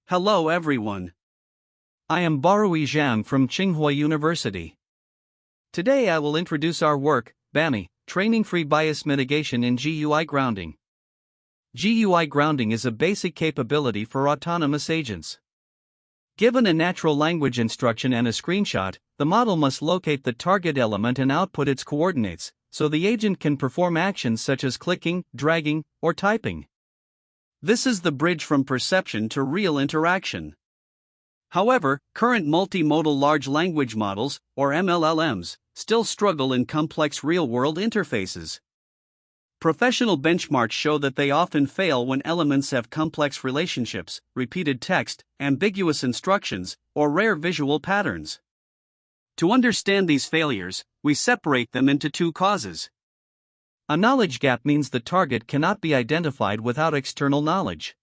Hello everyone. I am Barui Zhang from Tsinghua University. Today I will introduce our work, BAMl, Training-Free Bias Mitigation in GUI Grounding. GUI grounding is a basic capability for autonomous agents. Given a natural language instruction and a screenshot, the model must locate the target element and output its coordinates, so the agent can perform actions such as clicking, dragging, or typing. This is the bridge from perception to real interaction. However, current multimodal large language models, or MLLMs, still struggle in complex real-world interfaces. Professional benchmarks show that they often fail when elements have complex relationships, repeated text, ambiguous instructions, or rare visual patterns. To understand these failures, we separate them into two causes. A knowledge gap means the target cannot be identified without external knowledge.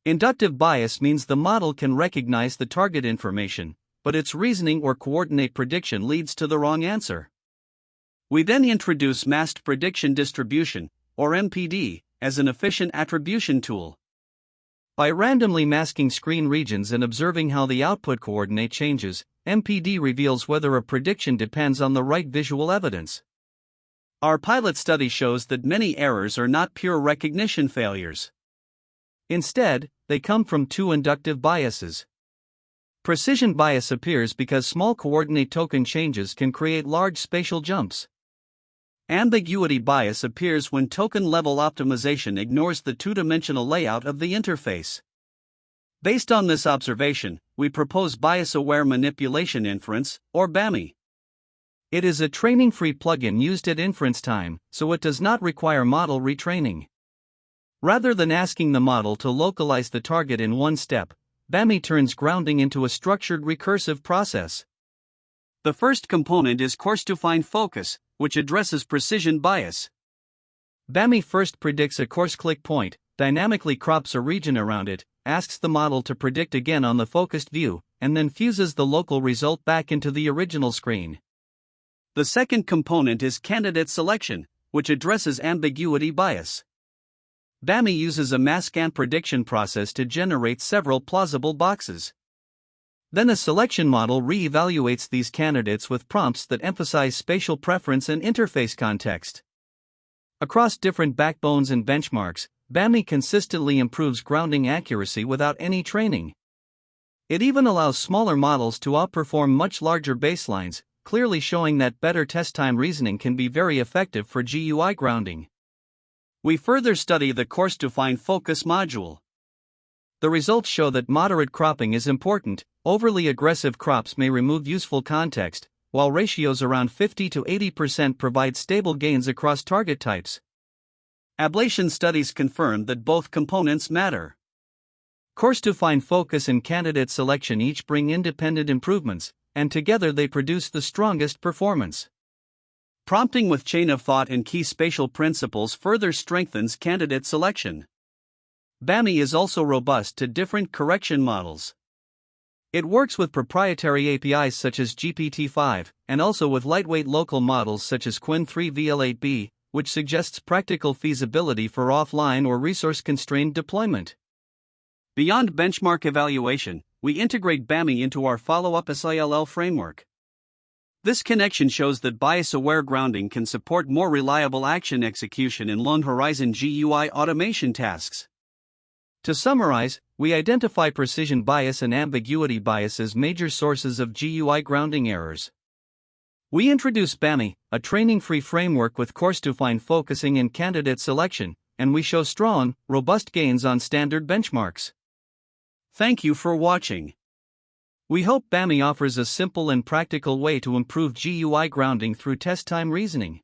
Inductive bias means the model can recognize the target information, but its reasoning or coordinate prediction leads to the wrong answer. We then introduce masked prediction distribution, or MPD, as an efficient attribution tool. By randomly masking screen regions and observing how the output coordinate changes, MPD reveals whether a prediction depends on the right visual evidence. Our pilot study shows that many errors are not pure recognition failures. Instead, they come from two inductive biases. Precision bias appears because small coordinate token changes can create large spatial jumps. Ambiguity bias appears when token-level optimization ignores the two-dimensional layout of the interface. Based on this observation, we propose bias-aware manipulation inference, or BAMl. It is a training-free plugin used at inference time, so it does not require model retraining. Rather than asking the model to localize the target in one step, BAMl turns grounding into a structured recursive process. The first component is coarse-to-fine focus, which addresses precision bias. BAMl first predicts a coarse click point, dynamically crops a region around it, asks the model to predict again on the focused view, and then fuses the local result back into the original screen. The second component is candidate selection, which addresses ambiguity bias. BAMl uses a mask-and prediction process to generate several plausible boxes. Then a selection model re-evaluates these candidates with prompts that emphasize spatial preference and interface context. Across different backbones and benchmarks, BAMl consistently improves grounding accuracy without any training. It even allows smaller models to outperform much larger baselines, clearly showing that better test-time reasoning can be very effective for GUI grounding. We further study the coarse-to-fine focus module. The results show that moderate cropping is important. Overly aggressive crops may remove useful context, while ratios around 50 to 80% provide stable gains across target types. Ablation studies confirm that both components matter. Coarse-to-fine focus and candidate selection each bring independent improvements, and together they produce the strongest performance. Prompting with chain of thought and key spatial principles further strengthens candidate selection. BAMl is also robust to different correction models. It works with proprietary APIs such as GPT-5, and also with lightweight local models such as Qwen3 VL8B, which suggests practical feasibility for offline or resource-constrained deployment. Beyond benchmark evaluation, we integrate BAMl into our follow-up SILL framework. This connection shows that bias-aware grounding can support more reliable action execution in long-horizon GUI automation tasks. To summarize, we identify precision bias and ambiguity bias as major sources of GUI grounding errors. We introduce BAMl, a training-free framework with coarse-to-fine focusing and candidate selection, and we show strong, robust gains on standard benchmarks. Thank you for watching. We hope BAMl offers a simple and practical way to improve GUI grounding through test-time reasoning.